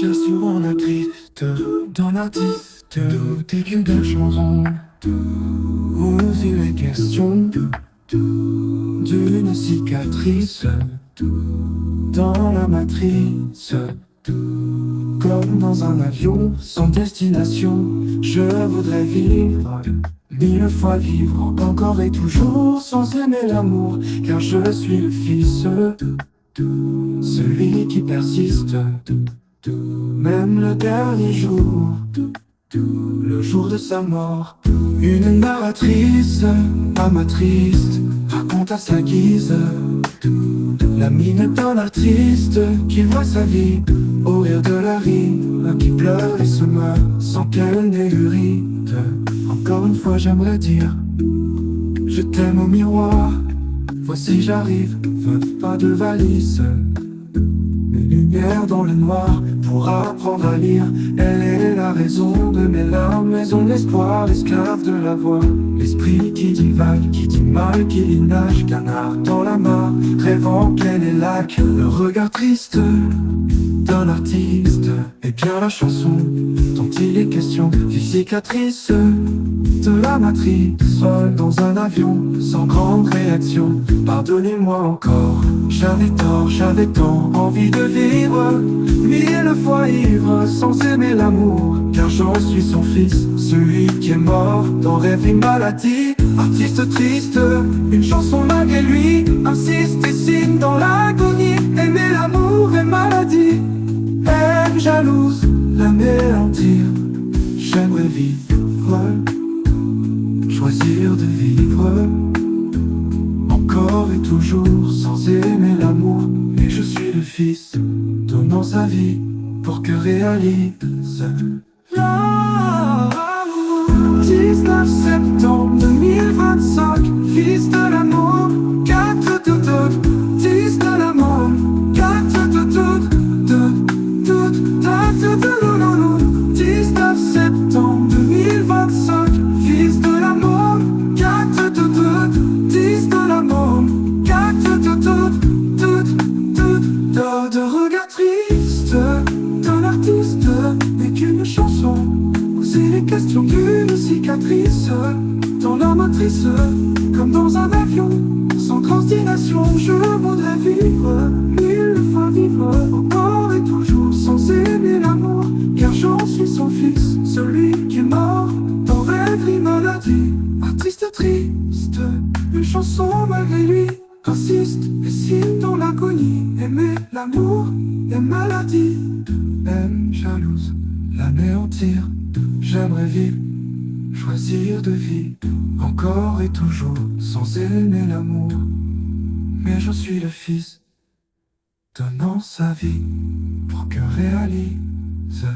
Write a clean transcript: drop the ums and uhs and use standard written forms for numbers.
Je suis mon artiste, ton artiste. Tout est qu'une belle chanson. Où il est question d'une cicatrice dans la matrice. Comme dans un avion sans destination, je voudrais vivre 1000 fois vivre encore et toujours sans aimer l'amour, car je suis le fils, celui qui persiste, même le dernier jour, le jour de sa mort. Une narratrice, amatrice, raconte à sa guise la mine d'un artiste qui voit sa vie au rire de la rime, qui pleure et se meurt sans qu'elle n'ait eu ride. Encore une fois j'aimerais dire je t'aime au miroir. Voici j'arrive, pas de valise, mes lumières dans le noir pour apprendre à lire. Elle est la raison de mes larmes, maison de l'espoir, esclave de la voix. L'esprit qui divague, qui dit mal, qui y nage, canard dans la mare, rêvant qu'elle est lac. Le regard triste d'un artiste, et bien la chanson dont il est question, vie cicatrice de la matrice, seul dans un avion, sans grande réaction. Pardonnez-moi encore, j'avais tant envie de vivre 1000 fois ivre, sans aimer l'amour, car j'en suis son fils, celui qui est mort dans rêve et maladie. Artiste triste, une chanson malgré lui, insiste et signe dans l'agonie. Aimer l'amour est maladie, haine jalouse, l'anéantir. J'aimerais vivre, choisir de vivre encore et toujours sans aimer l'amour. Et je suis le fils donnant sa vie pour que réalise l'amour. 19 septembre 2025, fils de l'amour, 4 tout, 10 de l'amour, 4 tout, 19 septembre 2025, fils de l'amour, 4 tout, 10 de l'amour, 4 tout, de regard triste d'un artiste n'est qu'une chanson. C'est les questions d'une cicatrice dans la matrice, comme dans un avion sans destination. Je voudrais vivre 1000 fois vivre encore et toujours sans aimer l'amour, car j'en suis son fils, celui qui est mort dans rêverie maladie. Artiste triste, une chanson malgré lui, insiste et signe dans l'agonie. Aimer l'amour est maladie, même jalouse, l'anéantir. J'aimerais vivre, choisir de vivre encore et toujours sans aimer l'amour, mais je suis le fils donnant sa vie pour que réalise